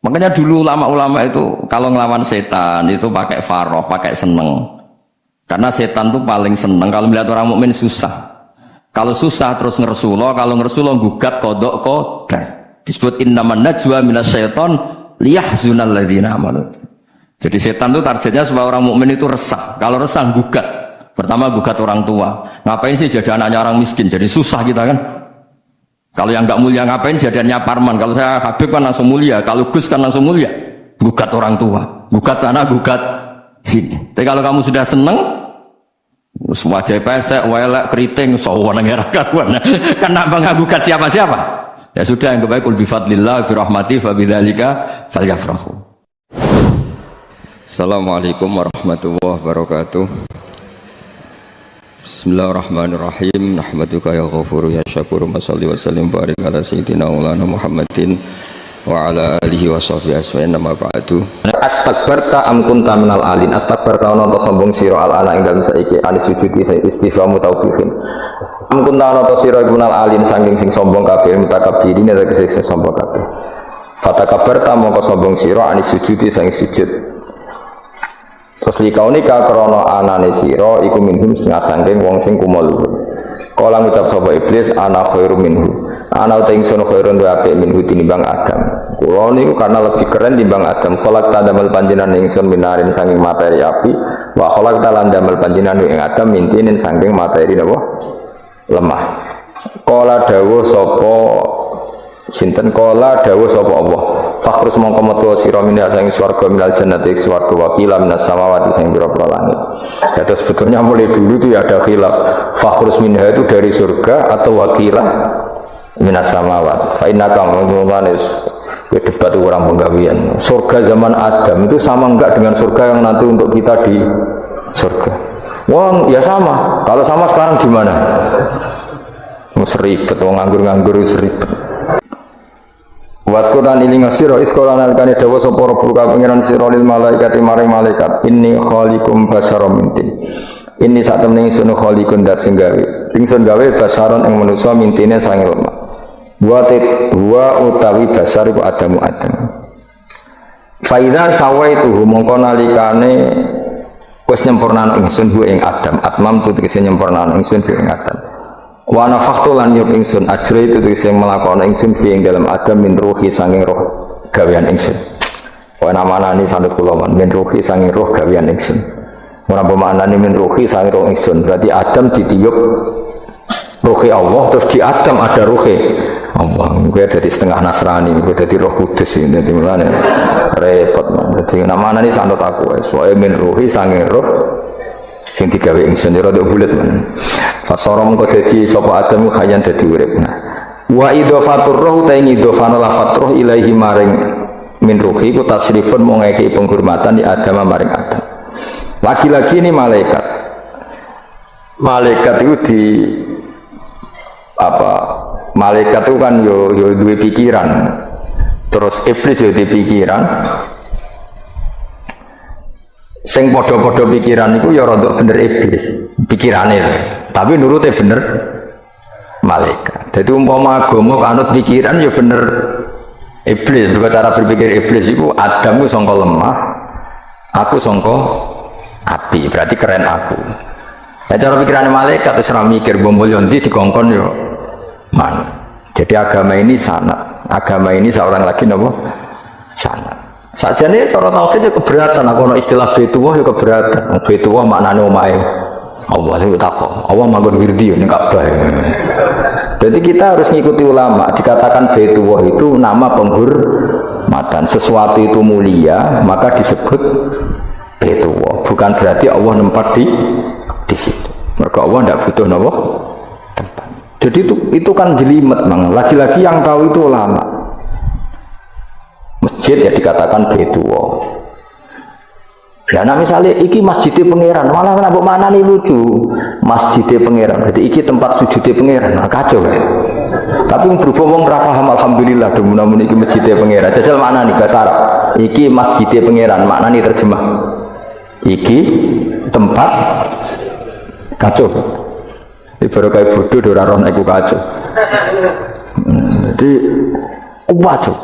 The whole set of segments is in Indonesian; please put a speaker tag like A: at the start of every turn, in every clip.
A: Makanya dulu ulama-ulama itu kalau ngelawan setan itu pakai faroh, pakai seneng. Karena setan tuh paling seneng kalau melihat orang mukmin susah. Kalau susah terus ngersulo, kalau ngersulo gugat kodok qadar. Disebut innaman najwa minasyaiton liyahzunal ladzina amanu. Jadi setan itu targetnya supaya orang mukmin itu resah. Kalau resah gugat. Pertama gugat orang tua. Ngapain sih jadi anaknya orang miskin? Jadi susah kita kan. Kalau yang nggak mulia ngapain jadiannya Parman? Kalau saya Habib kan langsung mulia. Kalau Gus kan langsung mulia. Gugat orang tua. Gugat sana, gugat sini. Tapi kalau kamu sudah seneng, wajah pesek, welek, keriting, sawan nang era kawan. Kenapa nggak gugat siapa-siapa? Ya sudah yang kebaik kul bifadlillah bi rahmati fa bidzalika falyafrahu. Assalamualaikum warahmatullahi wabarakatuh. Bismillahirrahmanirrahim. Nahmaduka ya ghafuru ya syakuru. Mashalli wa sallim barik ala sayyidina maulana Muhammadin wa ala alihi wa sahbihi asma'in nama ba'du. Astakbarta am kunta minal alin. Astakbarta ana ta sombong sira al ana ing dalem saiki anis sujudi istifhamu taubihin. Am kunta ana ta sira minal alin saking sing sombong kabeh mutakabbirin nek sing sombong kabeh. Fatakabbarta mongko sombong sira anis sujudi saking sujud. Terus likaunika krono anane sira iku minhum sangking wong sing kumaluhur. Kala ngucap sapa iblis ana khairu minhu. Ana uta ingsun khairun wa apik minhu tinimbang Adam. Kula niku karena lebih keren timbang Adam. Kholak tadamel panjenengan ingsun minarin saking materi api, wa kholak talandamel panjenengan ing Adam mintinin saking materi napa? Lemah. Kala dawuh sapa sinten kala dawuh sapa Allah. Fakhrus mongko metu sira minha sang swarga minal jannati swarga wakila minas samawati sing pira-pira langit. Jadi sebetulnya mulai dulu itu ya ada khilaf. Fakhrus minha itu dari surga atau wakila minas samawat. Fa innaka manumanis debat orang penggawean. Surga zaman Adam itu sama enggak dengan surga yang nanti untuk kita di surga? Wong ya sama. Kalau sama sekarang di mana? Seribet, wong nganggur-nganggur seribet. Waskuran iling sira iskolan alkane dawa sapa rabbuka pangeran sira lil malaikati maring malaikat inni khaliqum basyaram mintin. Inni sak temene ingsun khaliqun dat sing gawe. Ingsun gawe basyaron ing manusa mintine sange lemah. Wa utawi basar iku adamu adam. Fa idza sawaitu mongko nalikane wis nyempurnana ingsun hu ing adam atmam tu tegese nyempurnana ingsun hu ing adam. Wa nafakhtu lan yup ingsun ajri itu sing melakoni ingsun fi ing dalam adam min ruhi sanging roh gawean ingsun. Wa namanani sanut kula min ruhi sanging roh gawean ingsun. Ora pemaknane min ruhi sanging roh ingsun, berarti Adam ditiup ruhi Allah terus di Adam ada ruhi Allah. Kuwi dadi setengah Nasrani, kuwi dadi Roh Kudus iki dadi mulane repot. Dadi namanani sanut aku wis wae min ruhi sanging roh sing digawe ingsun ora nduk bulet men. Fasara mengko dadi sapa Adam khayan dadi urip. Wa idhafatur ruh ta ing idhafana lafat ruh ilahi maring min ruhi ku tasrifun mung ngeki penghormatan di Adam maring Adam. Lagi-lagi ini malaikat. Malaikat itu di apa? Malaikat itu kan yo duwe pikiran. Terus iblis yo duwe pikiran. Sing podo-podo pikiran itu ya rodok bener iblis pikirannya, tapi nurutnya bener malaikat. Jadi umpama agama kanut pikiran ya bener iblis. Juga cara berpikir iblis itu Adam itu sangka lemah, aku sangka api, berarti keren aku. Nah, cara pikirannya malaikat itu serang mikir bombol yonti dikongkon yo mana. Jadi agama ini sanat, agama ini seorang lagi nopo sanat. Sajane cara tauhid itu keberatan, aku ana istilah Baitullah ya keberatan. Baitullah maknane omahe Allah sing takok. Allah manggon wirdi ning Ka'bah. Jadi kita harus ngikuti ulama. Dikatakan Baitullah itu nama penghormatan. Sesuatu itu mulia, maka disebut Baitullah. Bukan berarti Allah nempat di situ. Mergo Allah ndak butuh napa tempat. Jadi itu kan jelimet, Mang. Lagi-lagi yang tahu itu ulama. Masjid ya dikatakan Baitullah. Ya nah misalnya iki masjidnya pangeran, malah kenapa mana nih lucu masjidnya pangeran. Jadi iki tempat sujudnya pangeran, nah, kacau ya. Tapi berhubung berapa paham alhamdulillah, namun iki masjidnya pangeran. Jajal mana nih bahasa Arab? Iki masjidnya pangeran, makna nih terjemah. Iki tempat kacau. Ini baru kayak bodoh dorong aku kacau. Jadi kacau.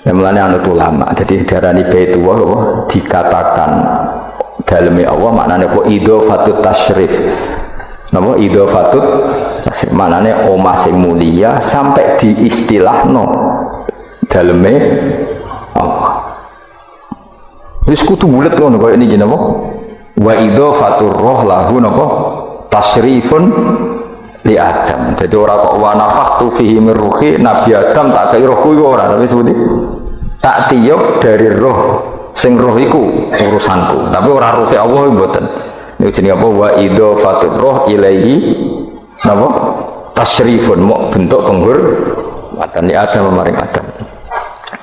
A: Yang mulanya anut ulama. Jadi darani Baitullah dikatakan daleme Allah maknane apa idhofatut tasyrif. Napa idhofatut tasyrif maknane omah sing mulia sampai diistilahno daleme Allah. Wis kudu bulet ngono kaya niki napa? Wa idhofatur roh lahu napa? Tasyrifun li Adam. Jadi ora kok wa nafakhtu fihi min ruhi Nabi Adam tak kei rohku iku ora tapi seperti tak tiup dari roh sing roh iku urusanku tapi ora roh Allah mboten. Niku jenenge apa wa idhofatur roh ilaihi napa? Tasyrifun mok bentuk penghormatan li Adam maring Adam.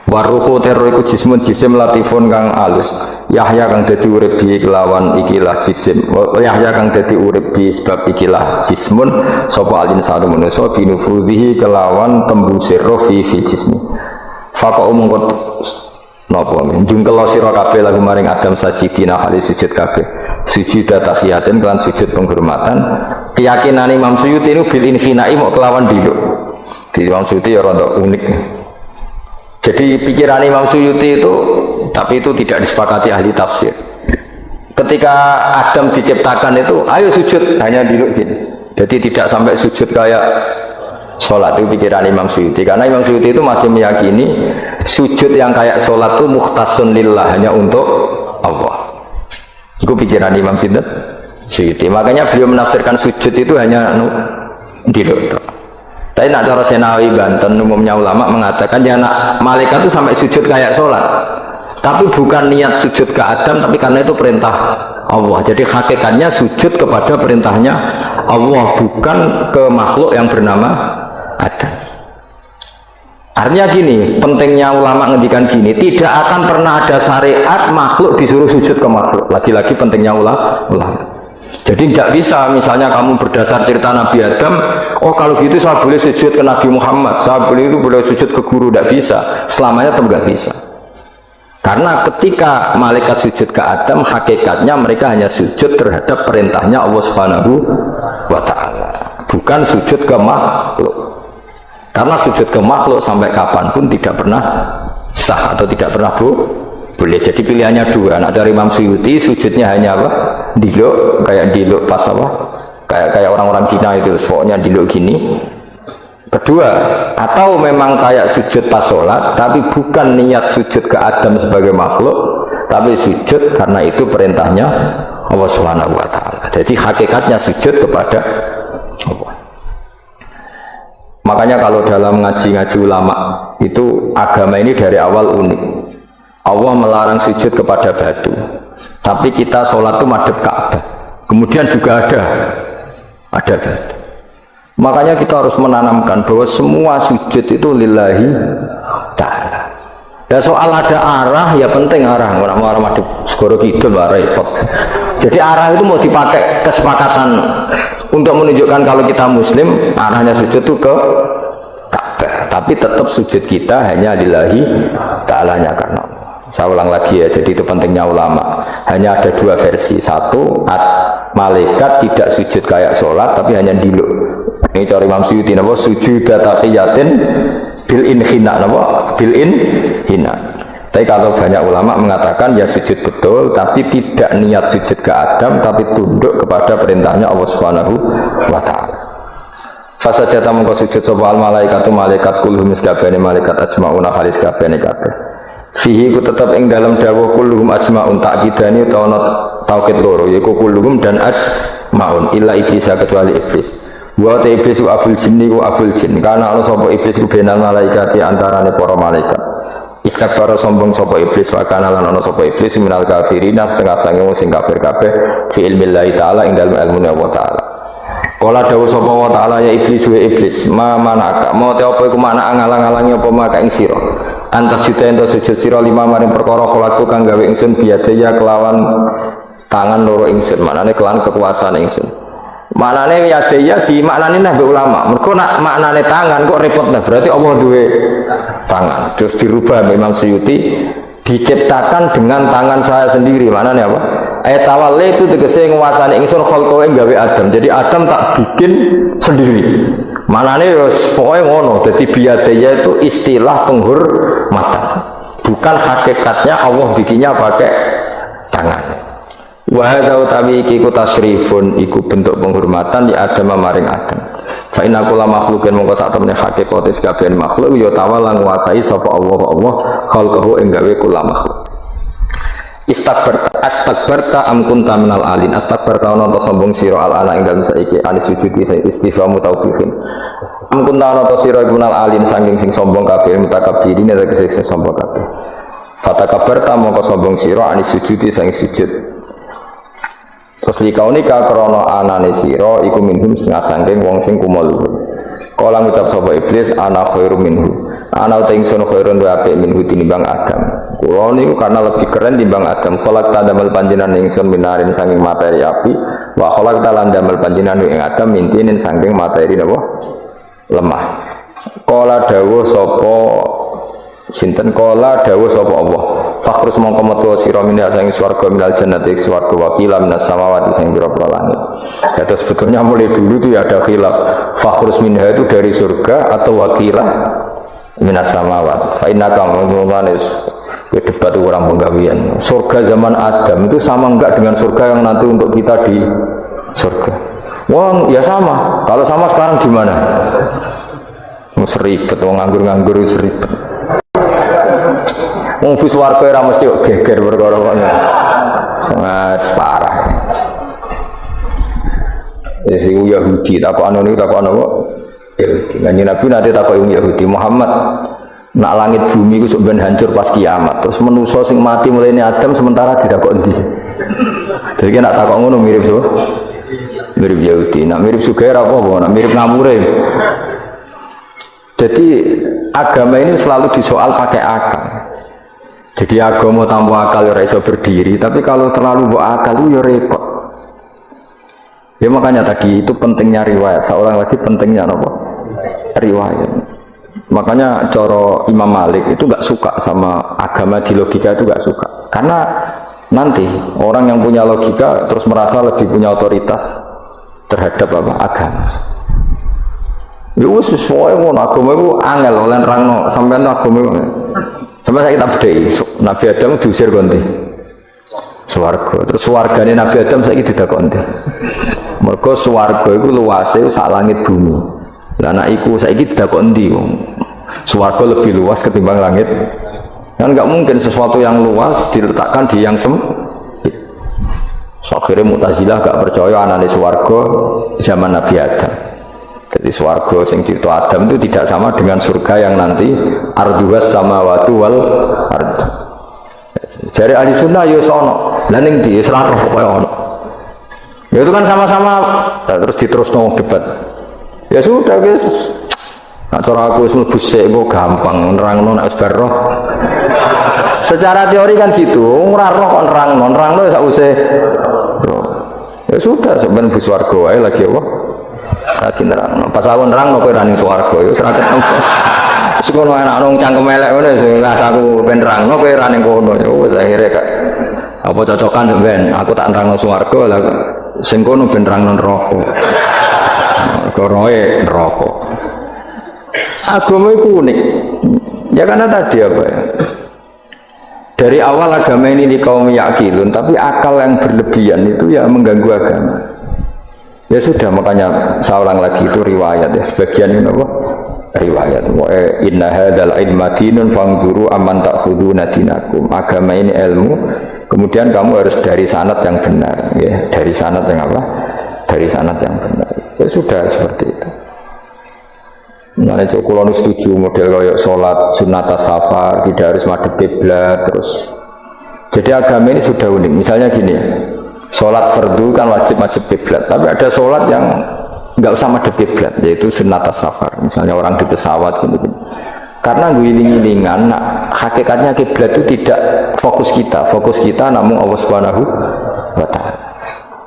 A: Waruhu terro iku jismun jisim latifun kang alus. Yahya kang dadi urip bi kelawan ikilah jisim. Yahya kang dadi urip bi sebab ikilah jismun sapa alin sanu manusa binufudhihi kelawan tembusir roh fi jismi. Faqo mungkot napa njungkel sira kabeh lagu maring Adam sajidina hale sujud kabeh. Sujud tahiyatin kelan sujud penghormatan. Keyakinan Imam Suyuti niku bil infinai mok kelawan diluk. Di Imam Suyuti ya rada unik. Jadi pikiran Imam Suyuti itu, tapi itu tidak disepakati ahli tafsir. Ketika Adam diciptakan itu, ayo sujud, hanya diluk gini. Jadi tidak sampai sujud kayak sholat, itu pikiran Imam Suyuti. Karena Imam Suyuti itu masih meyakini sujud yang kayak sholat itu mukhtasun lillah, hanya untuk Allah. Itu pikiran Imam Suyuti. Makanya beliau menafsirkan sujud itu hanya diluk. Tapi nak cara Senawi Banten umumnya ulama mengatakan ya nak malaikat itu sampai sujud kayak sholat, tapi bukan niat sujud ke Adam, tapi karena itu perintah Allah. Jadi hakikatnya sujud kepada perintahnya Allah, bukan ke makhluk yang bernama Adam. Artinya gini, pentingnya ulama ngendikan gini, tidak akan pernah ada syariat makhluk disuruh sujud ke makhluk. Lagi-lagi pentingnya ulama. Jadi tidak bisa misalnya kamu berdasar cerita Nabi Adam, oh kalau gitu saya boleh sujud ke Nabi Muhammad, saya boleh sujud ke guru, tidak bisa, selamanya tetap tidak bisa. Karena ketika malaikat sujud ke Adam, hakikatnya mereka hanya sujud terhadap perintahnya Allah Subhanahu wa Ta'ala, bukan sujud ke makhluk. Karena sujud ke makhluk sampai kapanpun tidak pernah sah atau tidak pernah boleh. Jadi pilihannya dua. Anak dari Imam Suyuti sujudnya hanya apa? Diluk, kayak diluk pas apa? Kayak orang-orang Cina itu, pokoknya diluk gini. Kedua, atau memang kayak sujud pas sholat, tapi bukan niat sujud ke Adam sebagai makhluk, tapi sujud karena itu perintahnya Allah Subhanahu wa Ta'ala. Jadi hakikatnya sujud kepada Allah. Makanya kalau dalam ngaji-ngaji ulama itu agama ini dari awal unik. Allah melarang sujud kepada batu, tapi kita sholat itu madhep Ka'bah. Kemudian juga ada batu. Makanya kita harus menanamkan bahwa semua sujud itu lillahi ta'ala. Dan soal ada arah, ya penting arah. Nggak mau arah madhep segoro kidul, repot. Jadi arah itu mau dipakai kesepakatan untuk menunjukkan kalau kita Muslim, arahnya sujud itu ke Ka'bah. Tapi tetap sujud kita hanya lillahi ta'alanya karena Allah. Saya ulang lagi ya, jadi itu pentingnya ulama. Hanya ada dua versi. Satu, malaikat tidak sujud kayak sholat, tapi hanya diluk. Ini cara Imam Suyuti, nama sujud taqiyatin bil inhina, nama bil inhina. Tapi kalau banyak ulama mengatakan ya sujud betul, tapi tidak niat sujud ke Adam, tapi tunduk kepada perintahnya Allah Subhanahu wa Ta'ala. Fasajata mengko sujud sapa al malaikatu malaikat kulluhum sakabehane malaikat ajmauna halis kabehane kabeh. Fihi ku tetap ing dalam dawuh kulluhum ajmaun ta'kidani utawa taukid loro yaiku kulluhum dan ajmaun illa iblis kecuali iblis. Wa ta iblis ku abul jinni ku abul jin karena ana sapa iblis ku benal malaikati antarane para malaikat. Istakbara sombong sapa iblis wa kana lan ana sapa iblis minal kafirina setengah sange sing kafir kabeh fi ilmillahi taala ing dalem ilmu Allah taala. Kala dawuh sapa wa taala ya iblis wa iblis ma manaka mau te apa iku mana ngalang-alangi apa maka ing sira. Antas juta ento sujud sira lima maring perkara kholaqku kang gawe ingsun biadaya kelawan tangan loro ingsun maknane kelawan kekuasaan ingsun. Maknane yadaya di maknane nah ulama. Mergo nak maknane tangan kok repot nah berarti Allah duwe tangan. Terus dirubah Imam Suyuti diciptakan dengan tangan saya sendiri. Maknane apa? Tawalli itu tegese nguasani ingsun kholqo ing gawe Adam. Jadi Adam tak bikin sendiri. Maknane wis pokoke ngono. Dadi biadaya itu istilah penghormatan. Bukan hakikatnya Allah bikinnya pakai tangan. Wa hadza utawi iku tasrifun iku bentuk penghormatan di Adam maring Adam. Fa inna kulla makhluqin mongko sak temene hakikate kabeh makhluk ya tawala nguasai sapa Allah khalqahu ing gawe kula makhluk. Astakbarta am kunta minal alin. Astakbarta ana ta sombong sira al ana ing dalem saiki anis sujudi istifhamu taubihin. Am kunta ana ta sira minal alin saking sing sombong kabeh mutakabbirin nek sing sombong kabeh. Fatakabbarta mongko sombong sira anis sujudi saking sujud. Terus likaunika krana anane sira iku minhum saking wong sing kumuluh. Kala ngucap sapa iblis ana khairu minhu. Ana uta ingsun khairun wa apik minhu tinimbang Adam. Kula niku karena lebih keren timbang Adam. Khalaq tandamel panjenengan ingsun minarin saking materi api, wa khalaq tandamel panjenengan ing Adam mintinin saking materi napa? Lemah. Kala dawuh sapa sinten kala dawuh sapa Allah. Fakhrus mongko metu sira minha saking swarga minal jannati swarga wakila minas samawati sing pira-pira langit. Jadi sebetulnya mulai dulu itu ya ada khilaf. Fakhrus minha itu dari surga atau wakila minas samawat. Fa innaka manumanis debat orang penggawian. Surga zaman Adam itu sama enggak dengan surga yang nanti untuk kita di surga? Wah, ya sama. Kalau sama sekarang di mana? Seribet, wong nganggur-nganggur seribet. Wong bis warga ora mesti geger perkara ngono. Sangat parah. Ya sing Yahudi takokan niku takokan apa? Yahudi. Kanjeng Nabi nanti takok Yahudi, Muhammad, nak langit bumi ku sok ben hancur pas kiamat. Terus manusa sing mati mulai Adam sementara ditakok endi? Jadi nak takok ngono mirip so. Mirip Yahudi. Nak mirip Sugair apa? Nak mirip ngamure. Jadi agama ini selalu disoal pakai akal. Jadi agama tanpa akal ya iso berdiri, tapi kalau terlalu bawa akal itu ya repot. Ya makanya tadi itu pentingnya riwayat. Seorang lagi pentingnya apa? Riwayat. Makanya coro Imam Malik itu gak suka sama agama di logika itu gak suka. Karena nanti orang yang punya logika terus merasa lebih punya otoritas terhadap apa? Agama. Ya wis sesuai ngono agama itu angel oleh nerangno sampean agama itu. Sampai saya kita bedhei, Nabi Adam diusir konti swarga. Terus swargane Nabi Adam saiki didakoni. Mergo swarga iku luase sak langit bumi. Lah anak iku saiki didakoni ndi wong. Swarga lebih luas ketimbang langit. Kan enggak mungkin sesuatu yang luas diletakkan di yang sempit. Akhirnya Mu'tazilah gak percaya anane swarga zaman Nabi Adam. Jadi swarga sing cipta Adam itu tidak sama dengan surga yang nanti arduwas samawati wal ard. Jari ahli sunnah ya sono. Lah ning ndi wis ora roh kaya ono. Ya itu kan sama-sama terus diterusno debat. Ya sudah guys. Nak cara aku wis mlebu sik kok gampang nerangno nek wis bar roh. Secara teori kan gitu, ora roh kok nerangno sak usih roh. Ya sudah sampeyan bus warga wae lagi apa? Lagi nerangno. Pas aku nerangno kowe ra ning swarga ya ora ketemu. Wis ngono enak nang cangkem elek ngono sing rasaku ben nerangno kowe ra ning kono. Ya wis akhire gak apa cocokan sampean. Aku tak nerangno swarga lah sing kono ben nerangno neraka. Koroe neraka. Agama itu unik. Ya karena tadi apa ya? Dari awal agama ini di kaum yakilun, tapi akal yang berlebihan itu ya mengganggu agama. Ya sudah, makanya seorang lagi itu riwayat ya, sebagian ini apa? Riwayat. Wa inna hadzal ilma dinun fangduru amman ta'khuduna dinakum. Agama ini ilmu, kemudian kamu harus dari sanad yang benar, ya. Dari sanad yang apa? Dari sanad yang benar. Ya sudah seperti itu. Nah, itu kalau setuju model kayak sholat sunat safar tidak harus madhep kiblat terus. Jadi agama ini sudah unik. Misalnya gini, sholat fardu kan wajib kiblat, tapi ada sholat yang nggak usah madhep kiblat, yaitu sunat safar. Misalnya orang di pesawat gini. Karena guling-gulingan, nah, hakikatnya kiblat itu tidak fokus kita namun Allah Subhanahu wa Ta'ala.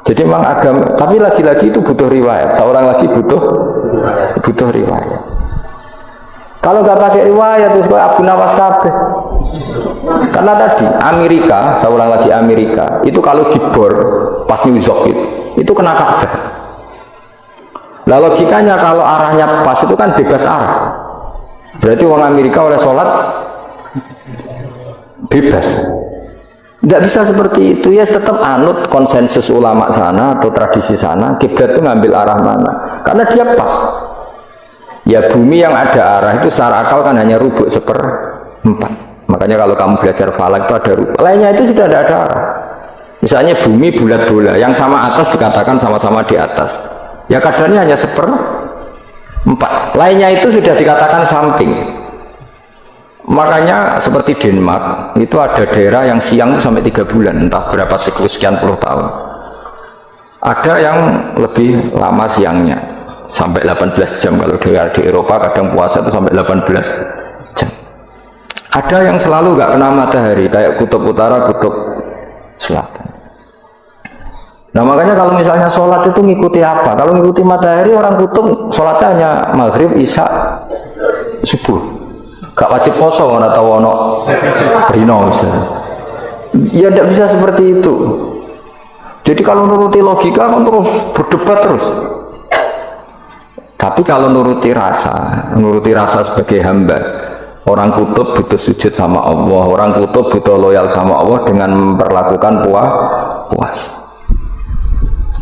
A: Jadi memang agama, tapi lagi-lagi itu butuh riwayat. Seorang lagi butuh riwayat. Kalau nggak pakai riwayat itu kayak Abu Nawas kabeh. Karena tadi Amerika, seorang lagi Amerika, itu kalau dibor pas New York itu kena Ka'bah. Lah logikanya kalau arahnya pas itu kan bebas arah. Berarti orang Amerika oleh sholat bebas. Nggak bisa seperti itu ya, tetap anut konsensus ulama sana atau tradisi sana, kiblat itu ngambil arah mana, karena dia pas. Ya bumi yang ada arah itu secara akal kan hanya rubuk 1/4. Makanya kalau kamu belajar falak itu ada rubuk, lainnya itu sudah ada arah. Misalnya bumi bulat bola, yang sama atas dikatakan sama-sama di atas, ya kadarnya hanya 1/4, lainnya itu sudah dikatakan samping. Makanya seperti Denmark itu ada daerah yang siang sampai 3 bulan, entah berapa siklus sekian puluh tahun. Ada yang lebih lama siangnya sampai 18 jam. Kalau di Eropa kadang puasa itu sampai 18 jam. Ada yang selalu nggak kena matahari, kayak kutub utara, kutub selatan. Nah makanya kalau misalnya sholat itu ngikuti apa? Kalau ngikuti matahari, orang kutub sholatnya hanya maghrib, isya, subuh. Gak wajib poso atau ono rino misalnya. Ya tidak bisa seperti itu. Jadi kalau nuruti logika kan terus berdebat terus. Tapi kalau nuruti rasa sebagai hamba, orang kutub butuh sujud sama Allah, orang kutub butuh loyal sama Allah dengan memperlakukan puasa.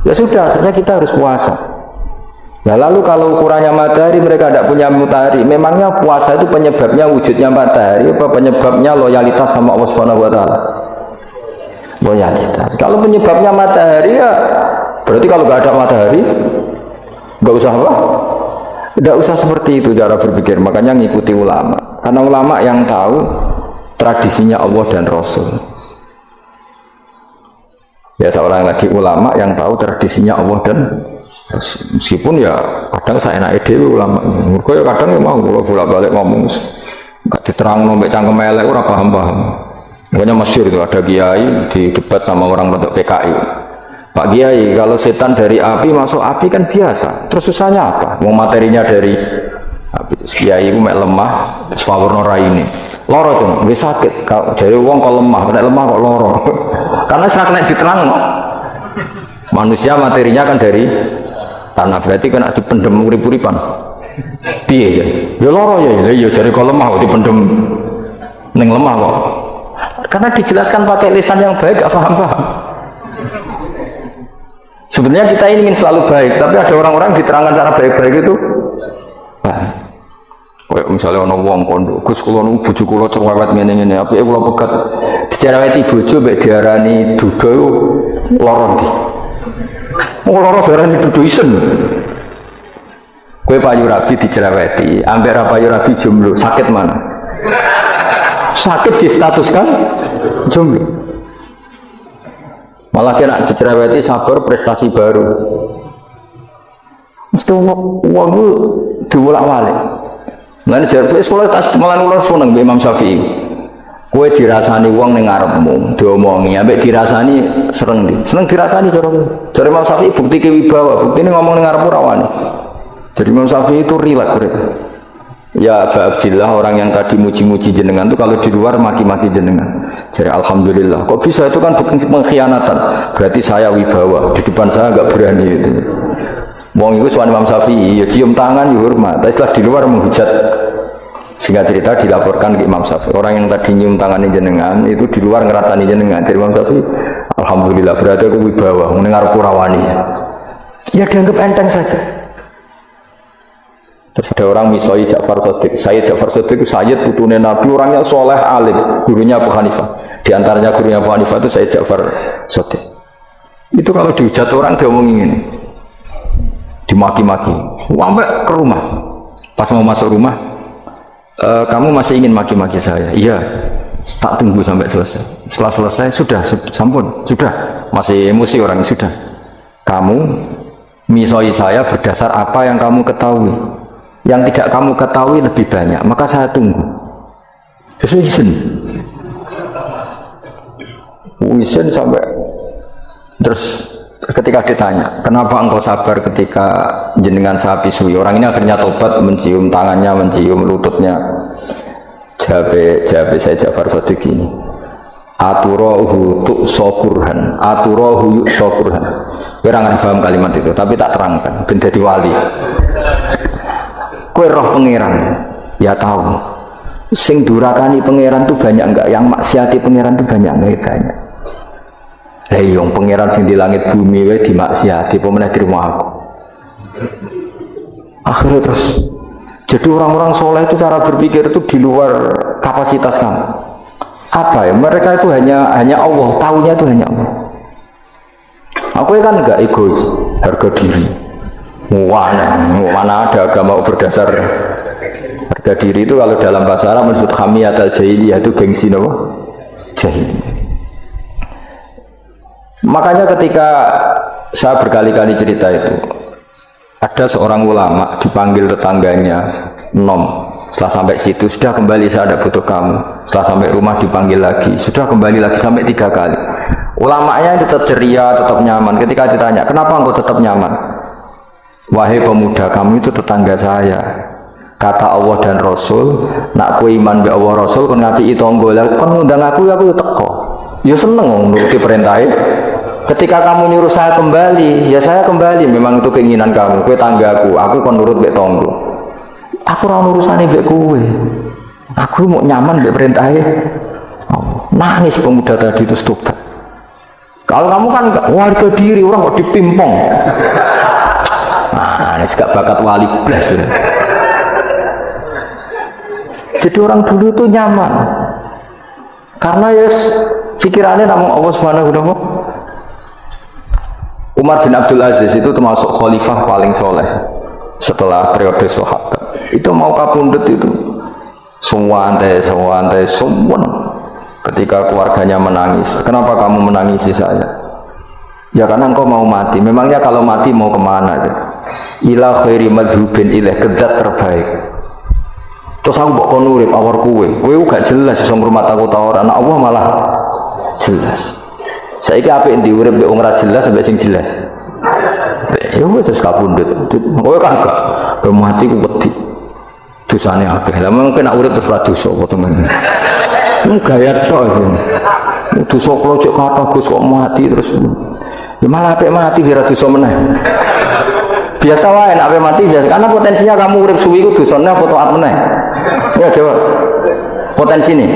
A: Ya sudah, akhirnya kita harus puasa. Nah lalu kalau ukurannya matahari, mereka tidak punya matahari, memangnya puasa itu penyebabnya wujudnya matahari apa penyebabnya loyalitas sama Allah Subhanahu wa taala? Loyalitas. Kalau penyebabnya matahari ya berarti kalau nggak ada matahari nggak usah apa? Nggak usah seperti itu cara berpikir. Makanya ngikuti ulama, karena ulama yang tahu tradisinya Allah dan Rasul. Ya seorang lagi ulama yang tahu tradisinya Allah dan meskipun ya kadang saya enak ide ulama, mereka ya kadang ya mau bolak-balik ngomong nggak diterang nombek cangkem elek ora paham. Makanya masyhur itu ada kiai di debat sama orang bentuk PKI. Pak Kiai, kalau setan dari api masuk api kan biasa, terus susahnya apa? Mau materinya dari api. Kiai itu mek lemah, sawurno raine. Loro tuh, nggih sakit. Jadi wong kok lemah, nek lemah kok loro. Karena sak nek diterang manusia materinya kan dari tanah, berarti kena dipendem urip-uripan. Piye ya? Ya loro ya. Ya jare kok lemah kok dipendem ning lemah kok. Karena dijelaskan pakai lisan yang baik, gak paham-paham. Sebenarnya kita ingin selalu baik, tapi ada orang-orang diterangkan cara baik-baik itu. Kayak misalnya ana wong kondo, Gus kula nu bojo kula cerewet ngene-ngene, apike kula pegat. Dicereweti bojo mek diarani duda iku lara ndi? Lara diarani duda isen. Kowe payu rabi dicereweti, ambek ra payu rabi jomblo, sakit mana? Sakit distatuskan jomblo. Malah kena dicereweti sabar prestasi baru. Mesti wong ku diwolak-walik. Lan jarpe sekolah tas malan ular seneng Imam Syafi'i. Kowe dirasani wong ning ngarepmu, diomongi ambek dirasani seneng ndi? Seneng dirasani cara kowe. Jare Imam Syafi'i bukti kewibawa, buktine ngomong ning ngarepmu ra wani. Jadi Imam Syafi'i itu rileks urip. Ya Aba Abdillah, orang yang tadi muji-muji jenengan itu kalau di luar maki-maki jenengan. Jadi alhamdulillah. Kok bisa, itu kan bukan pengkhianatan. Berarti saya wibawa, di depan saya enggak berani gitu. Wong itu suami Imam Syafi'i, ya cium tangan, ya hormat. Tapi setelah di luar menghujat. Singkat cerita dilaporkan ke Imam Syafi'i. Orang yang tadi nyium tangan jenengan itu di luar ngerasani jenengan. Jadi Imam Syafi'i, alhamdulillah berarti aku wibawa, mendengar purawani. Ya dianggap enteng saja. Terus ada orang misoi Ja'far Shadiq. Sayyid Ja'far Shadiq itu Sayyid putune Nabi, orangnya soleh alim, gurunya Abu Hanifah. Di antaranya gurunya Abu Hanifah itu Sayyid Ja'far Shadiq. Itu kalau dihujat orang dia ngomongin ini, dimaki-maki, sampai ke rumah. Pas mau masuk rumah, kamu masih ingin maki-maki saya? Iya. Tak tunggu sampai selesai. Setelah selesai sudah sampun, sudah. Masih emosi orang, sudah. Kamu misoi saya berdasar apa yang kamu ketahui. Yang tidak kamu ketahui lebih banyak, maka saya tunggu. Wisen sampai terus ketika ditanya, kenapa engkau sabar ketika jenengan saya pisui? Orang ini akhirnya tobat, mencium tangannya, mencium lututnya. Jawab saya Ja'far Shadiq ini. Aturahu tu'sokurhan, aturahu yu'sokurhan. Kira nggak paham kalimat itu, tapi tak terangkan. Ben dadi wali. Kowe roh pangeran, ya tahu.
B: Sing durakani pangeran tuh banyak enggak? Yang maksiati pangeran tuh banyak enggak? Banyak. Yang pangeran sing di langit bumi wae dimaksiati, apa meneh dirimo aku. Akhirnya terus jadi orang-orang soleh itu cara berpikir itu di luar kapasitas kamu. Apa ya? Mereka itu hanya Allah, taunya itu hanya Allah. Aku kan enggak egois, harga diri. Mana ada agama berdasar harga diri itu kalau dalam bahasa Arab menyebut hamiyat al-jahiliyah itu gengsi apa? Jahiliyah. Makanya ketika saya berkali-kali cerita itu, ada seorang ulama dipanggil tetangganya, nom, setelah sampai situ, sudah kembali saya tidak butuh kamu. Setelah sampai rumah dipanggil lagi, sudah kembali lagi sampai 3 kali. Ulamanya itu tetap ceria, tetap nyaman. Ketika ditanya, kenapa engkau tetap nyaman? Wahai pemuda, kamu itu tetangga saya. Kata Allah dan Rasul, nak ku iman be Allah Rasul kon ngapi tangga. Lah kon ngundang aku teko. Ya seneng nuruti perintahnya. Ketika kamu nyuruh saya kembali, ya saya kembali. Memang itu keinginan kamu. Kowe tanggaku, aku kon nurut be tangga. Aku ora urusane mbek kowe. Aku mau nyaman mbek perintahe. Nangis pemuda tadi itu tobat. Kalau kamu kan warga diri, orang kok dipimpong. Nah, ini gak bakat wali blas. Ya. Jadi orang dulu itu nyaman. Karena ya pikirannya namun Allah Subhanahu wa ta'ala. Umar bin Abdul Aziz itu termasuk khalifah paling soleh setelah periode sahabat. Itu mau kapundhut itu semua ketika keluarganya menangis. Kenapa kamu menangisi saya? Ya karena engkau mau mati. Memangnya kalau mati mau kemana? Ila khairi madhubin ilaih, ke zat terbaik. Terus aku mbok kon urip awar kowe gak jelas iso ngrumat aku ta ora. Anak Allah malah jelas. Saiki apik ndi urip mbek wong ora jelas sampai sing jelas. Ya wis kapundhut. Kowe kan gak mati ku wedi. Dosane akeh. Lah mungkin nek urip terus ora dosa apa temen. Gaya tok sih. Dosa kula cek kata Gus kok mati terus. Ya malah apik mati ora dosa meneh. Biasa wae nek apik mati biasa. Karena potensinya kamu urip suwi ku dosane apa taat meneh. Ya jawab. Potensi ini.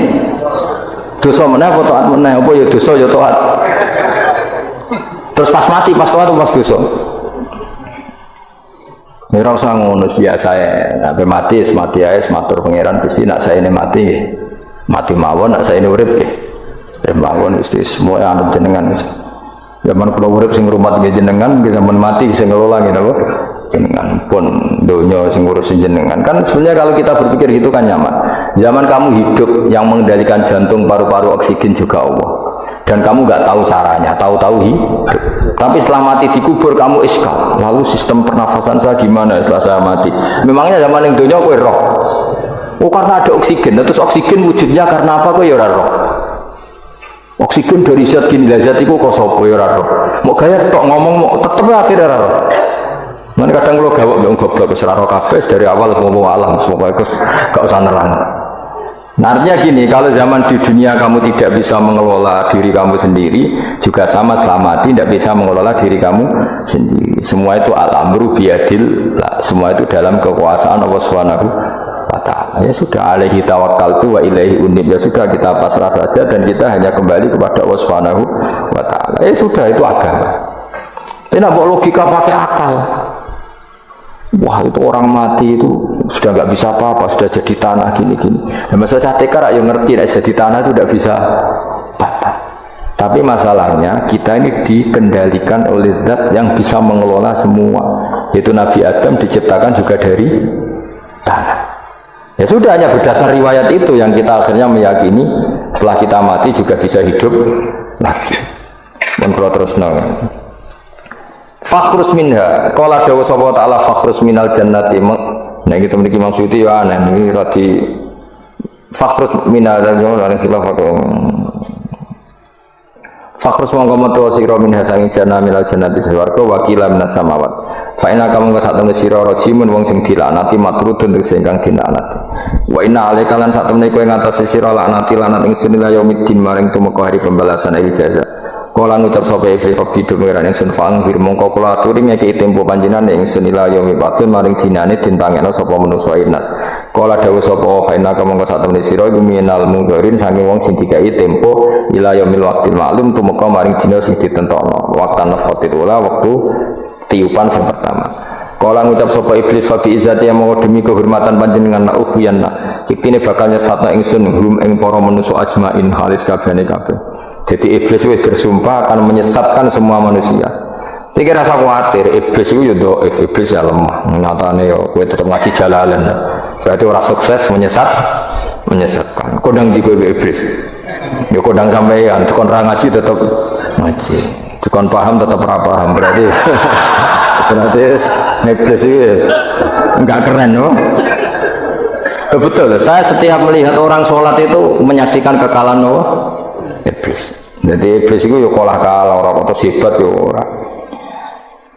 B: Dosa meneh apa taat meneh? Apa ya dosa ya taat. Terus pas mati pas taat pas dosa. Ora usah ngono biasa ya. Nek mati ae matur pangeran Gusti nak saya ini mati. Mati mawon nak saya ini urip nggih. Mawon Gusti semua anut jenengan. Zaman kula urip sing ngrumat nggih jenengan, nggih sampean mati sing ngelola nggih napa? Jenengan pun donya sing ngurusin jenengan. Kan sebenarnya kalau kita berpikir gitu kan nyaman. Zaman kamu hidup yang mengendalikan jantung, paru-paru, oksigen juga Allah. Dan kamu nggak tahu caranya, tahu-tahu hidup. Tapi setelah mati dikubur kamu iskal. Lalu sistem pernafasan saya gimana setelah saya mati? Memangnya zaman yang donya kowe roh. Oh karena ada oksigen, terus oksigen wujudnya karena apa kok ya ora roh. Oksigen dari zat gini lah zat itu kok sapa ya ora roh. Mau gaya tok ngomong mau tetep akhirnya ora roh. Mana kadang kalau gawak mbek goblok wis ora roh kabeh dari awal ngomong alam semua itu gak usah nerang. Nah, artinya gini, kalau zaman di dunia kamu tidak bisa mengelola diri kamu sendiri, juga sama setelah mati tidak bisa mengelola diri kamu sendiri. Semua itu al-amru biyadil, semua itu dalam kekuasaan Allah Subhanahu wa ta'ala. Ya sudah, alaihi tawakkaltu wa ilaihi unib. Ya sudah, kita pasrah saja dan kita hanya kembali kepada Allah Subhanahu wa ta'ala. Ya sudah, itu agama. Ini nak logika pakai akal. Wah itu orang mati itu sudah nggak bisa apa-apa, sudah jadi tanah gini-gini. Nah, masalah catekar yang ngerti, nah, jadi tanah itu tidak bisa apa-apa. Tapi masalahnya kita ini dikendalikan oleh zat yang bisa mengelola semua. Yaitu Nabi Adam diciptakan juga dari tanah. Ya sudah, hanya berdasar riwayat itu yang kita akhirnya meyakini setelah kita mati juga bisa hidup lagi. Menurut terus fakhrus minha qala dawu sapa ta'ala fakhrus minal jannati. Nah gitu mriki maksudi ya aneh iki radi fakhrus minal jannati fakhrus mongko metu sira minha sanging jannah minal jannati swarga wakila minas samawat fa inna kamu satemene sira rajimun wong sing dilaknati matrudun sing kang dilaknati wa inna alaika lan satemene kowe ngatasi sira laknati lanat ingsun ila yaumiddin maring tumeka hari pembalasan ijazah. Kala ngucap sapa iki hidup pengiran ingsun fang firman kok kula aturi ngeki tempo panjenengan ingsun ila yaumi ba'tsun maring dinane dintangekno sapa manusa inas Kala dawuh sapa fa inna kamangka sak temene sira iku minal mungkirin saking wong sing dikai tempo ila yaumil waqtil ma'lum tumeka maring dina sing ditentokno waqtan nafkhatil ula wektu tiupan sing pertama. Kala ngucap sapa iblis fa bi izzati yang mau demi kehormatan panjenengan la ukhyanna iktine bakal nyesatna ingsun hum ing para manusa ajmain halis kabehane kabeh. Jadi iblis wis bersumpah akan menyesatkan semua manusia. Iki rasa khawatir, iblis itu ya dhaif, iblis ya lemah. Nyatane ya kowe tetep ngaji jalalan. Berarti orang sukses menyesatkan. Kodang di kowe iblis. Ya kodang sampean, kon ra ngaji tetep ngaji. Kon paham tetep ora paham. Berarti iblis itu enggak keren, no? Betul, saya setiap melihat orang sholat itu menyaksikan kekalahan no? Iblis. Jadi iblis itu ya kalah orang kok hebat ya ora.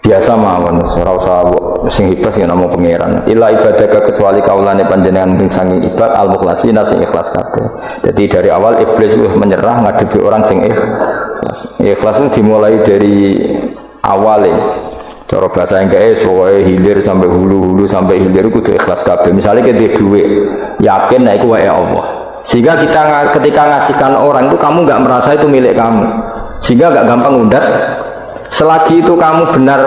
B: Biasa mawon ora usah sing ikhlas ya namung pangeran illa ibadaka kecuali kaulane panjenengan sing saking ibad al mukhlasina sing ikhlas kabeh. Jadi dari awal iblis wis menyerah ngadepi orang sing ikhlas. Ikhlas itu dimulai dari awal cara bahasa Inggris pokoke hilir sampai hulu sampai hilir kudu ikhlas kabeh. Misalnya kita duit yakin nek iku wae Allah. Sehingga kita ketika ngasihkan orang itu kamu enggak merasa itu milik kamu. Sehingga enggak gampang undat. Selagi itu kamu benar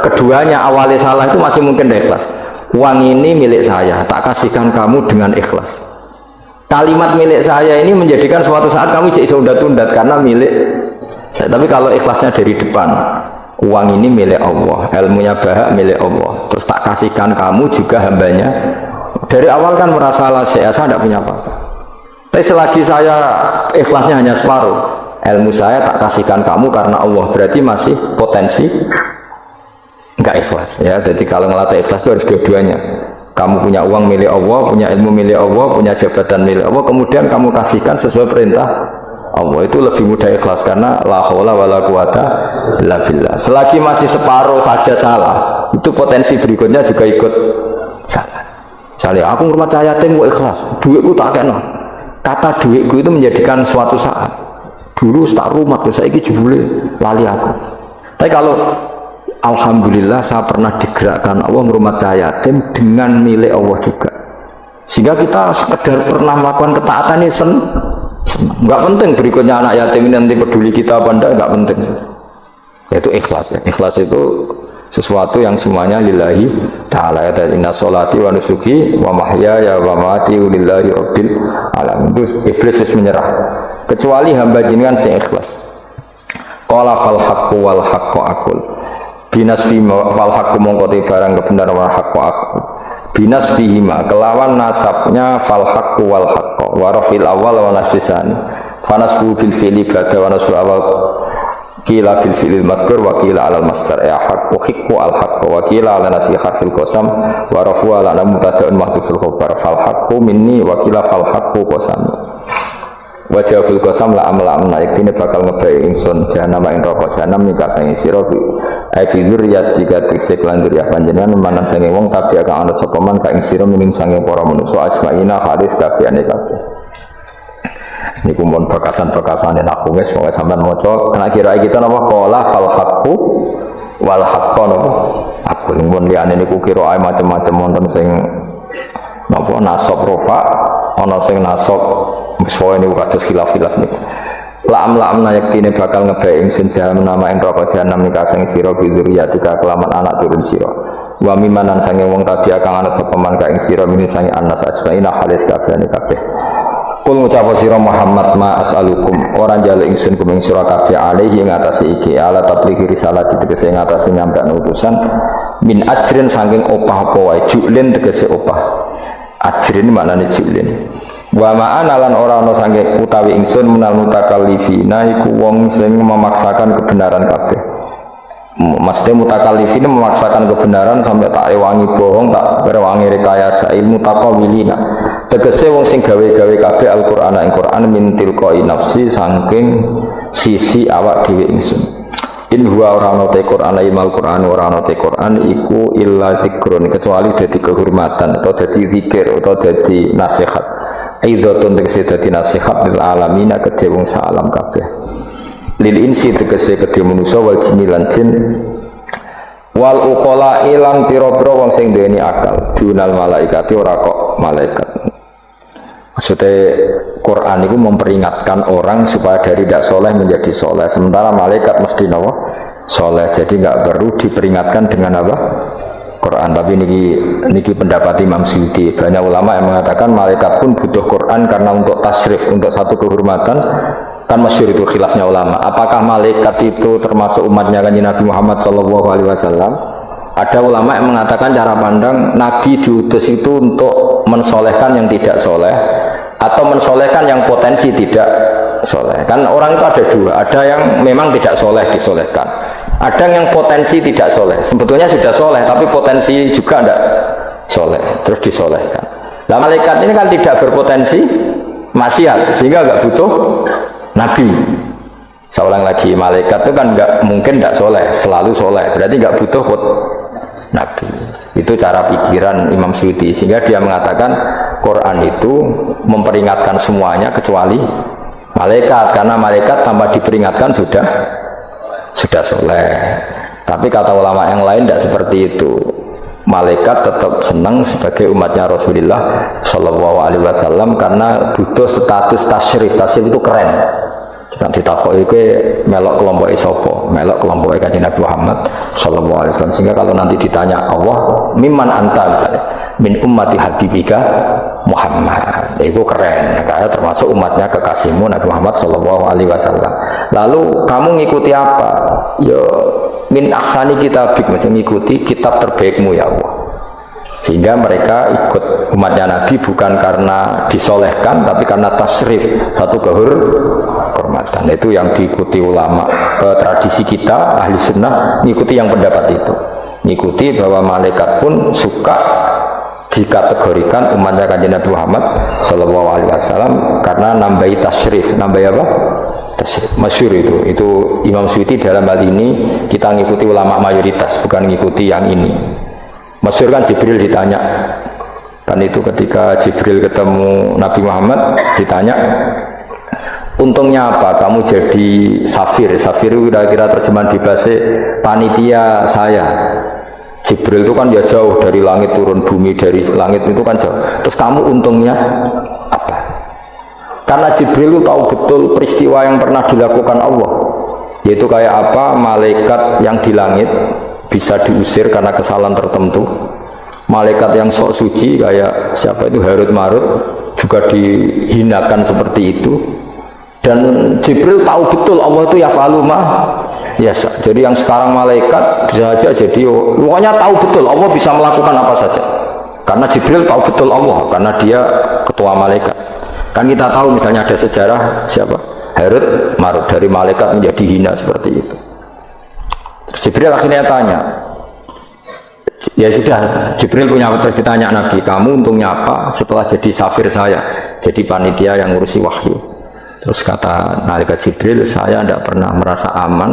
B: keduanya awalnya salah itu masih mungkin ikhlas. Uang ini milik saya, tak kasihkan kamu dengan ikhlas. Kalimat milik saya ini menjadikan suatu saat kamu jadi undat-undat karena milik saya. Tapi kalau ikhlasnya dari depan, uang ini milik Allah, ilmunya bahak milik Allah. Terus tak kasihkan kamu juga hambanya. Dari awal kan merasa saya tidak punya apa-apa. Tapi selagi saya ikhlasnya hanya separuh, ilmu saya tak kasihkan kamu karena Allah, berarti masih potensi enggak ikhlas ya. Jadi kalau ngelatih ikhlas itu harus dua-duanya. Kamu punya uang milik Allah, punya ilmu milik Allah, punya jabatan milik Allah, kemudian kamu kasihkan sesuai perintah Allah, itu lebih mudah ikhlas karena la haula wala quwata illa billah. Selagi masih separuh saja salah, itu potensi berikutnya juga ikut salah. Misalnya aku ngurmat yatim kok ikhlas, duitku tak kena. Kata duitku itu menjadikan suatu saat dulu tak rumah dosa ini jebule lali aku. Tapi kalau alhamdulillah saya pernah digerakkan Allah merumah yatim dengan milik Allah juga, sehingga kita sekedar pernah melakukan ketaatan ini nggak penting berikutnya anak yatim ini nanti peduli kita apa enggak, nggak penting. Yaitu ikhlas ya. Ikhlas itu sesuatu yang semuanya lillahi ta'ala. Ya inna sholati wa nusuki wa mahyaya wa mamati lillahi rabbil alamin. Iblis menyerah kecuali hamba jenengan sing ikhlas. Qala fal haqqu wal haqqu aqul binasfi wal haqqu mongko barang kebenaran wal haqqu aqul binasfihima kelawan nasabnya fal haqqu wal haqqu wa rafil awal wa nasfisani fanasbu bil fi'li ba'da wa nasfu awal kila bil fi'il madhkur wa kila alal masdar ya haqqu hiqqu al haqqu wa kila ala nasi harfil qasam wa rafu ala mubtada'un mahdhuful khabar fal haqqu minni wa kila fal haqqu qasam wa jawabul qasam la amla naik ini bakal ngebai ingsun jahanam ing neraka jahanam nika sange sira ai bi dzurriyyat tiga tisik lan dzurriyyah panjenengan manan sange wong tapi akan anut sapa man ka ing sira mining sange para manusa ajmaina hadis kabehane kabeh. Niku mon bakasan-bakasane aku wis pokoke sampean maca kena kira kita napa qala fal haqqu wal haqqu napa aku mun liyane niku kira ae macam-macam wonten sing napa nasab rofa ana sing nasab soalnya niku kados khilaf-khilaf niku lam yaktine bakal ngebae ingsun jahanam nama ing neraka jahanam nika sing sira bidzuriyatika kelaman anak turun sira wa mimanan sange wong tabi kang anut sapa man ka ing sira min sange anas ajmaina halis kabehane kabeh. Kul ngucap sira Muhammad ma as'alukum orang njaluk ingsun kuming sira kabeh alaihi ing atase iki ala tablighi risalah tegese ing atase nyampakno utusan min ajrin saking opah apa wae julin tegese opah ajrin maknane julin wa ma'ana lan ora ana saking utawi ingsun menal mutakallifina iku wong sing memaksakan kebenaran kabeh. Maksudnya mutakallifin memaksakan kebenaran sampai tak rewangi bohong, tak rewangi rekayasa ilmu takawilina. Tegese wong sing gawe-gawe kabeh Al-Qur'an ing Qur'an min tilqai nafsi saking sisi awak dhewe ingsun. In huwa ora ana te Qur'an imal Qur'an ora ana te Qur'an iku illa zikrun kecuali dadi kehormatan atau dadi zikir atau dadi nasihat. Aidhatun tegese dadi nasihat lil alamin kedhe wong salam kabeh. Lil insi tegese kedhe manusa wal jin lan jin wal uqala ilang pira-pira wong sing duweni akal dunal malaikati ora kok malaikat. Maksudnya Quran itu memperingatkan orang supaya dari tidak soleh menjadi soleh. Sementara malaikat mesti nopo soleh. Jadi nggak perlu diperingatkan dengan apa? Quran. Tapi niki pendapat Imam Suyuti. Banyak ulama yang mengatakan malaikat pun butuh Quran karena untuk tasrif, untuk satu kehormatan. Kan masyhur itu khilafnya ulama. Apakah malaikat itu termasuk umatnya Kanjeng Nabi Muhammad SAW? Ada ulama yang mengatakan cara pandang Nabi diutus itu untuk mensolehkan yang tidak soleh atau mensolehkan yang potensi tidak soleh. Kan orang itu ada dua, ada yang memang tidak soleh disolehkan, ada yang potensi tidak soleh, sebetulnya sudah soleh tapi potensi juga tidak soleh, terus disolehkan. Nah malaikat ini kan tidak berpotensi maksiat sehingga nggak butuh Nabi. Saya ulang lagi, malaikat itu kan nggak mungkin tidak soleh, selalu soleh, berarti nggak butuh Nabi. Itu cara pikiran Imam Suyuti, sehingga dia mengatakan Quran itu memperingatkan semuanya kecuali malaikat, karena malaikat tanpa diperingatkan sudah soleh. Tapi kata ulama yang lain tidak seperti itu. Malaikat tetap senang sebagai umatnya Rasulullah Shallallahu Alaihi Wasallam karena butuh status tasyrif. Tasyrif itu keren. Nanti takut itu melok kelompok isopo, melok kelompok Kanjeng Nabi Muhammad Sallallahu Alaihi Wasallam. Sehingga kalau nanti ditanya Allah, mimman anta misalnya, min ummati habibika Muhammad, itu keren. Karena termasuk umatnya kekasihmu Nabi Muhammad Sallallahu Alaihi Wasallam. Lalu kamu ngikuti apa? Ya min ahsani kitabik, macam ngikuti kitab terbaikmu ya Allah. Sehingga mereka ikut umatnya Nabi bukan karena disolehkan tapi karena tasrif, satu kehormatan. Itu yang diikuti ulama. Tradisi kita ahli sunnah ngikuti yang pendapat itu, ngikuti bahwa malaikat pun suka dikategorikan umatnya Kanjeng Nabi Muhammad Sallallahu Alaihi Wasallam karena nambahi tasrif. Nambahi apa? Tasrif. Masyhur itu Imam Suyuti dalam hal ini kita ngikuti ulama mayoritas, bukan ngikuti yang ini. Masyhur kan Jibril ditanya, kan itu ketika Jibril ketemu Nabi Muhammad ditanya, untungnya apa kamu jadi safir? Safir itu kira-kira terjemahan di bahasa panitia saya. Jibril itu kan ya jauh dari langit turun bumi, dari langit itu kan jauh. Terus kamu untungnya apa? Karena Jibril itu tahu betul peristiwa yang pernah dilakukan Allah, yaitu kayak apa malaikat yang di langit bisa diusir karena kesalahan tertentu. Malaikat yang sok suci kayak siapa itu Harut Marut juga dihinakan seperti itu. Dan Jibril tahu betul Allah itu yaf'alu ma yasha. Jadi yang sekarang malaikat bisa saja jadi pokoknya tahu betul Allah bisa melakukan apa saja. Karena Jibril tahu betul Allah, karena dia ketua malaikat. Kan kita tahu misalnya ada sejarah siapa? Harut Marut dari malaikat menjadi hina seperti itu. Jibril akhirnya tanya, ya sudah, Jibril punya terus ditanya Nabi, kamu untungnya apa setelah jadi safir saya, jadi panitia yang ngurusi wahyu? Terus kata malaikat Jibril, saya tidak pernah merasa aman,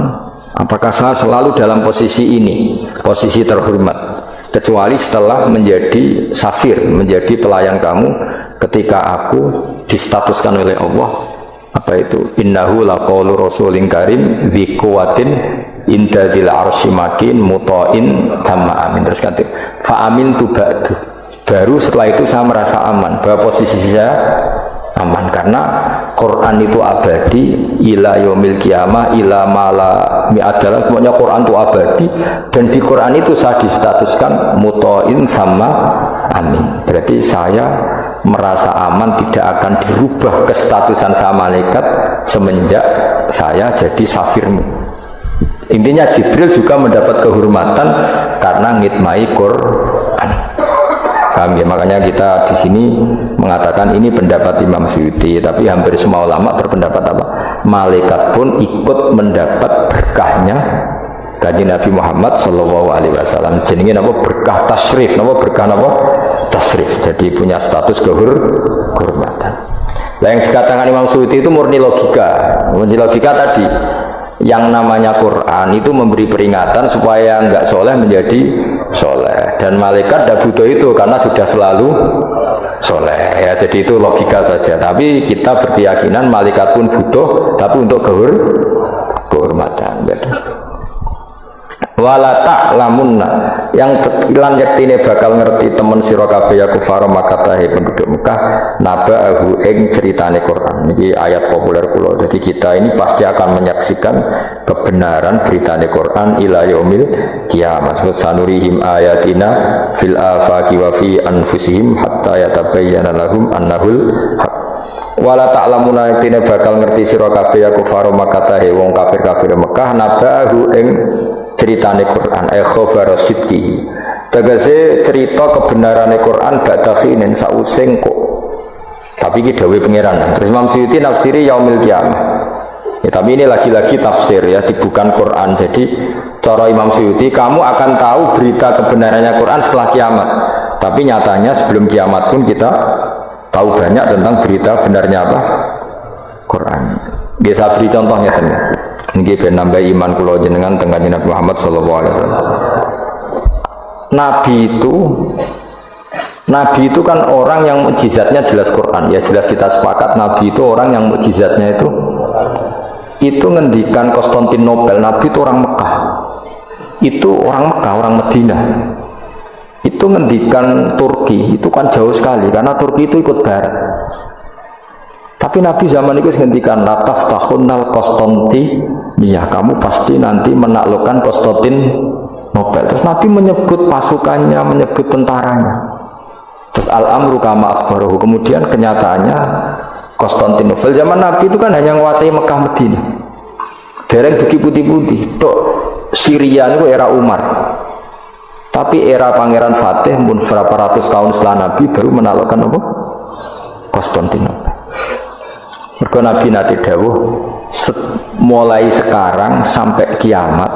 B: apakah saya selalu dalam posisi ini, posisi terhormat, kecuali setelah menjadi safir, menjadi pelayan kamu, ketika aku distatuskan oleh Allah, apa itu, innahu laqaulu rasulin karim dzi quwwatin inda dzil arsy makin muta'in tamma amin. Terus kata fa amin tu ba'du, baru setelah itu saya merasa aman bahwa posisi saya aman karena Quran itu abadi ila yaumil qiyamah ila mala mi'adalah, pokoknya Quran itu abadi dan di Quran itu saya distatuskan muta'in tamma amin. Berarti saya merasa aman, tidak akan dirubah kestatusan saya malaikat semenjak saya jadi safirmu. Intinya Jibril juga mendapat kehormatan karena ngitmai Quran. Paham ya? Makanya kita di sini mengatakan ini pendapat Imam Suyuti, tapi hampir semua ulama berpendapat apa? Malaikat pun ikut mendapat berkahnya Kanjeng Nabi Muhammad Sallallahu Alaihi Wasallam. Jenenge apa? Berkah tasrif, apa berkah apa? Tasrif. Jadi punya status kehormatan. Nah, yang dikatakan Imam Suyuti itu murni logika. Murni logika tadi, yang namanya Quran itu memberi peringatan supaya enggak soleh menjadi soleh, dan malaikat tidak butuh itu karena sudah selalu soleh ya. Jadi itu logika saja, tapi kita berkeyakinan malaikat pun butuh, tapi untuk kehormatan. wala ta'lamunna yang lan yektine bakal ngerti temen sira kabeh ya kufar Makkah penduduk Mekah naba'ahu ing ceritane Quran. Ini ayat populer kula. Jadi kita ini pasti akan menyaksikan kebenaran beritane Quran ila yaumil kiamat. Sanurihim ayatina fil afaqi wa fi anfusihim hatta yatabayyana lahum annahul haq. Wala ta'lamuna yektine bakal ngerti sira kabeh ya kufar Makkah wong kafir-kafir Mekah naba'ahu ing ceritane Quran khabar sidqi tegese cerita kebenarane Quran ba'dakhinin sausing kok tapi iki dawuh pangeran. Terus Imam Suyuti nafsiri yaumil kiamah ya, tapi ini lagi-lagi tafsir ya, bukan Quran. Jadi cara Imam Suyuti kamu akan tahu berita kebenarannya Quran setelah kiamat, tapi nyatanya sebelum kiamat pun kita tahu banyak tentang berita benarnya apa Quran. Bisa beri contohnya teman. Ini ben nambah iman kula jenengan teng Kanjeng Nabi Muhammad sallallahu alaihi wasallam. Nabi itu kan orang yang mukjizatnya jelas Quran. Ya jelas kita sepakat Nabi itu orang yang mukjizatnya itu ngendikan Konstantinopel. Nabi itu orang Mekah. Itu orang Mekah, orang Madinah. Itu ngendikan Turki, itu kan jauh sekali karena Turki itu ikut barat. Tapi Nabi zaman itu ngendikan lataf tahunnal Konstantinia, kamu pasti nanti menaklukkan Konstantinopel. Terus Nabi menyebut pasukannya, menyebut tentaranya. Terus al-amru kama akhbarahu, kemudian kenyataannya Konstantinopel zaman Nabi itu kan hanya menguasai Mekah Madinah. Dereng duki putih-putih. Tok Syria itu era Umar. Tapi era Pangeran Fatih pun berapa ratus tahun setelah Nabi baru menaklukkan apa? Konstantinopel. Mergo Nabi nate dawuh mulai sekarang sampai kiamat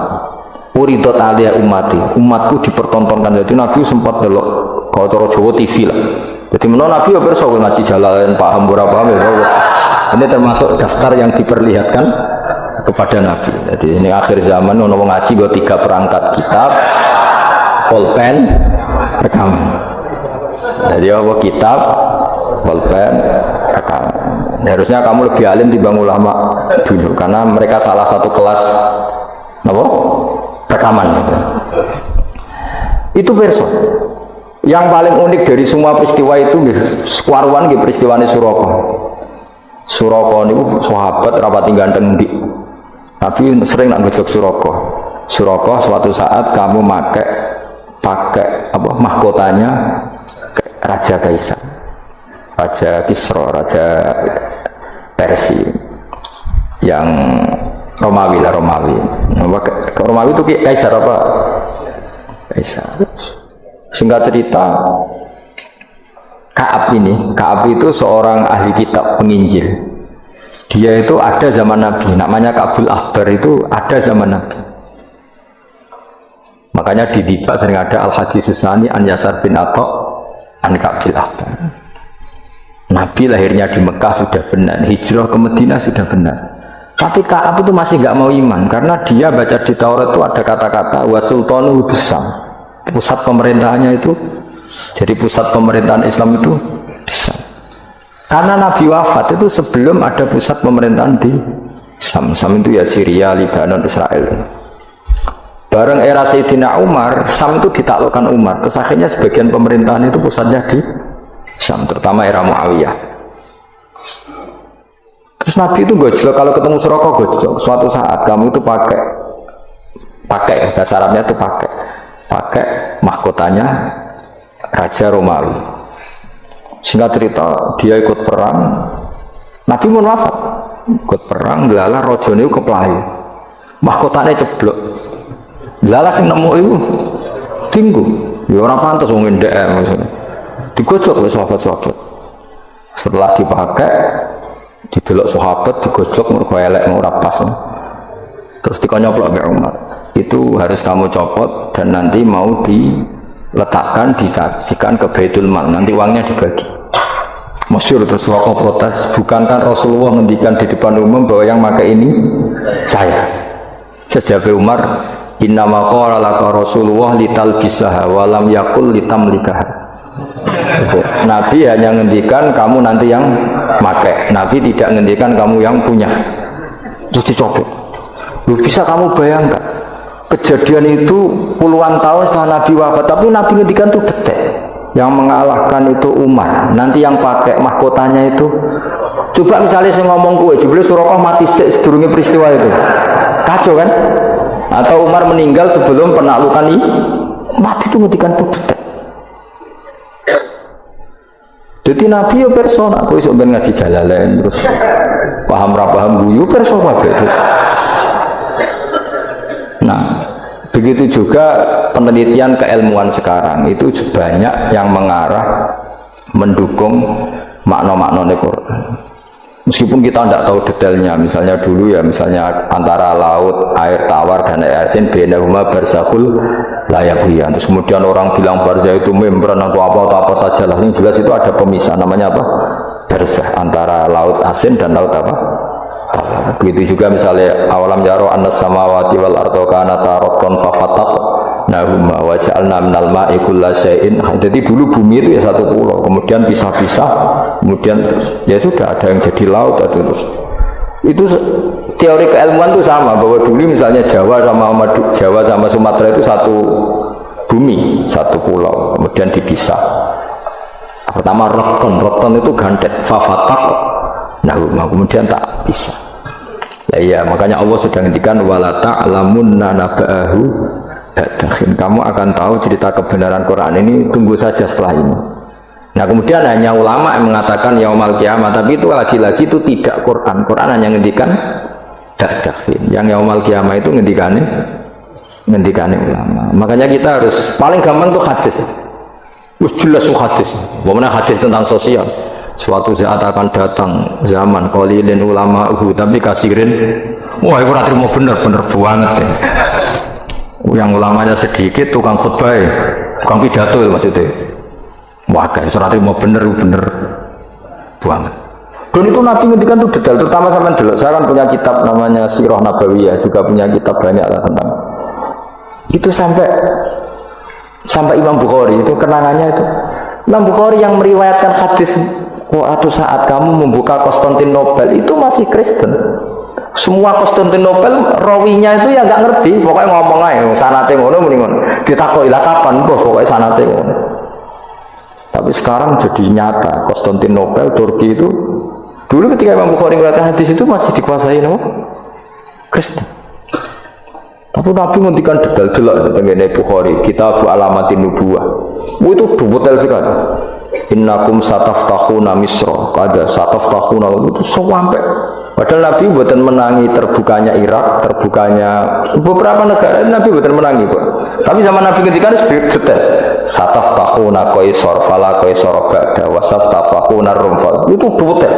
B: uridot aliyah umatku dipertontonkan. Jadi Nabi sempat delok kalau cara Jawa TV lah. Jadi menurut Nabi ya perso ngaji Jalalain paham berapa paham ya. Ini termasuk daftar yang diperlihatkan kepada Nabi. Jadi ini akhir zaman ono wong ngaji go 3 perangkat kitab, pulpen, rekaman. Jadi apa kitab, pulpen, rekaman. Harusnya kamu lebih alim dibanding ulama dulu karena mereka salah satu kelas apa? Rekaman gitu. Itu versi. Yang paling unik dari semua peristiwa itu sekuaruan gitu peristiwane Suraka. Suraka niku sahabat rapati ganteng ndi. Tapi sering nak ngejok Suraka. Suraka suatu saat kamu pakai apa mahkotanya Raja Kaisar. Raja Kisra, Raja Persia yang Romawi lah, Romawi itu Kaisar apa? Kaisar. Singkat cerita Ka'ab itu seorang ahli kitab penginjil. Dia itu ada zaman Nabi, namanya Ka'bul Ahbar, itu ada zaman Nabi. Makanya di Diba sering ada Al-Hadis Susani An Yasar bin Atta An Ka'bul Ahbar. Nabi lahirnya di Mekah sudah benar, hijrah ke Madinah sudah benar. Tapi Ka'ab itu masih nggak mau iman karena dia baca di Taurat itu ada kata-kata wa sultanu Bisam. Pusat pemerintahannya itu, jadi pusat pemerintahan Islam itu Bisam. Karena Nabi wafat itu sebelum ada pusat pemerintahan di Sam. Sam itu ya Syria, Lebanon, Israel. Bareng era Sayyidina Umar, Sam itu ditaklukkan Umar. Terus akhirnya sebagian pemerintahan itu pusatnya di Syam, terutama era Muawiyah. Terus Nabi itu gojlok, kalau ketemu Suraka gojlok. Suatu saat kamu itu pakai bahasa Arabnya itu pakai mahkotanya Raja Romawi. Singkat cerita dia ikut perang. Nabi pun wafat. Ikut perang, lala rojone itu keplayu. Mahkotanya ceblok. Lala sing nemu itu tinggu. Ya orang pantas wong NDM maksudnya. Digojlok oleh sahabat-sahabat. Setelah dipakai, didelok sahabat, digojlok mergo elek ora pas. Terus dikonyoplok mbek Umar. Itu harus kamu copot dan nanti mau diletakkan, dikasihkan ke Baitul Mal. Nanti uangnya dibagi. Masyhur terus Suraka protes, bukankah Rasulullah ngendikan di depan umum bahwa yang pakai ini saya? Sejawab Umar, innama qala laka Rasulullah litalbisaha wa lam yaqul litamlikaha. Nabi hanya ngendikan kamu nanti yang pakai. Nabi tidak ngendikan kamu yang punya. Terus dicopot. Lu bisa kamu bayangkan kejadian itu puluhan tahun setelah Nabi wafat, tapi Nabi ngendikan itu detik. Yang mengalahkan itu Umar. Nanti yang pakai mahkotanya itu, coba misalnya saya ngomong kue, jebule Suraqah mati sedurunge peristiwa itu, kacau kan? Atau Umar meninggal sebelum penaklukan ini, Nabi itu ngendikan itu detik. Jadi Nabi ya person, aku iso ben ngaji Jalalain terus paham ra paham guyu person kabeh. Nah, begitu juga penelitian keilmuan sekarang itu banyak yang mengarah mendukung makna-makna Quran. Meskipun kita tidak tahu detailnya, misalnya dulu ya, misalnya antara laut, air tawar dan air asin, bainahuma barzakhul la yabghiyan. Terus kemudian orang bilang barzah itu membran atau apa saja lah. Yang jelas itu ada pemisah, namanya apa? Barzah, antara laut asin dan laut apa? Begitu juga misalnya awalam yaro annas samawati wal ardo kanata ratqan fafatat nahuma wa ja'alna minal ma'i kulla syai'in. Jadi dulu bumi itu ya satu pulau, kemudian pisah-pisah, kemudian ya sudah ada yang jadi laut atau terus. Itu teori keilmuan itu sama, bahwa dulu misalnya Jawa sama Sumatera itu satu bumi, satu pulau, kemudian dipisah. Pertama roton itu gandet, fafatat nahuma, kemudian tak bisa. Ya, iya, makanya Allah sudah ngendikan wala ta'lamunna naba'ahu ba'dahin. Kamu akan tahu cerita kebenaran Quran ini, tunggu saja setelah ini. Nah, kemudian hanya ulama yang mengatakan yaumal kiamat, tapi itu lagi-lagi itu tidak Quran. Quran hanya ngendikan ba'dahin. Yang yaumal kiamat itu ngendikan ulama. Makanya kita harus paling gampang tuh hadis. Wis jelas hadis. Bagaimana hadis tentang sosial? Suatu saat akan datang zaman qalilin ulama'uhu tapi kasirin, wah itu terima bener-bener banget ya. Yang ulamanya sedikit, tukang khutbah, tukang pidato itu maksudnya. Wah guys, terima bener banget. Dan itu Nabi ngendikan itu detail, terutama sampai dulu. Saya kan punya kitab namanya Sirah Nabawiyah, juga punya kitab banyak lah tentang itu. Sampai Imam Bukhari itu kenangannya itu. Imam Bukhari yang meriwayatkan hadis, waktu saat kamu membuka Konstantinopel itu masih Kristen. Semua Konstantinopel rawinya itu ya nggak ngerti, pokoknya ngomong aja sanate ngono mendingan ditakoki lah kapan bos, pokoknya sanate ngono. Tapi sekarang jadi nyata Konstantinopel Turki itu dulu ketika Imam Bukhari meriwayatkan hadis itu masih dikuasai nama Kristen. Tapi Nabi ngendikan detail-detail tentang Bukhari, Kitab Alamatin Nubuwah. Itu detail sekali. Innakum sataftahuna Misra, kada sataftahuna itu sampai. Padahal Nabi buatan menangi terbukanya Irak, terbukanya beberapa negara. Nabi buatan menangi kok. Tapi zaman Nabi ketika itu detail. Sataftahuna Qaisar, fala Qaisar ba'da, wa sataftahuna Rum. Itu detail.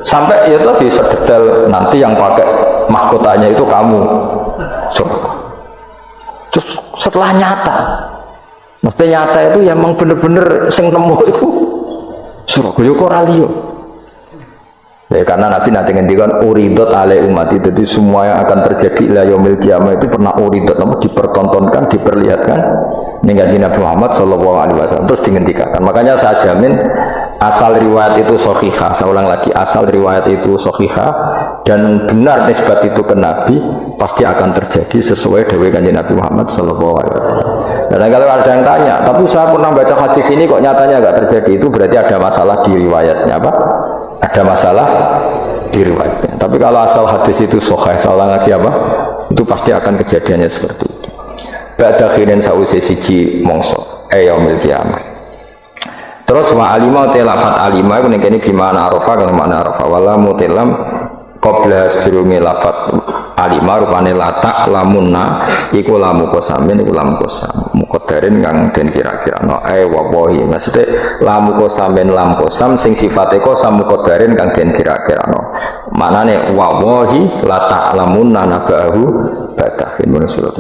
B: Sampai ya tadi sedetail nanti yang pakai mahkotanya itu kamu. Terus setelah nyata, maksudnya nyata itu ya memang bener-bener sing nemu itu Surabaya Koralio. Ya karena Nabi nanti ngendikan uridot ale umat itu, jadi semua yang akan terjadi ila yaumil qiyamah itu pernah uridot, namun dipertontonkan, diperlihatkan dengan Nabi Muhammad SAW, terus dihentikan. Makanya saya jamin asal riwayat itu sahihah, saya ulang lagi, asal riwayat itu sahihah dan benar nisbat itu ke Nabi, pasti akan terjadi sesuai dewe kanjeng Nabi Muhammad SAW. Dan kalau ada yang tanya, tapi saya pernah baca hadis ini kok nyatanya nggak terjadi, itu berarti ada masalah di riwayatnya apa? Ada masalah di riwayatnya. Tapi kalau asal hadis itu sahih, saya ulang lagi apa? Itu pasti akan kejadiannya seperti itu. Ba'da khirin sa'usi siji mongso yaumil qiyamah. Terus wa alima telafat alima itu ini gimana arafah, kalau makna arafah wala mutilam qabla sedurunge lafat alima rupane latak lamunna iku lamu kosamin iku lamu kosam muqaddarin kang den kira-kira no wawahi, maksudnya lamu kosamin lam kosam sing sifate kosam muqaddarin kang den kira-kira no, maknane wawahi latak lamunna nabahu batahin menurut surat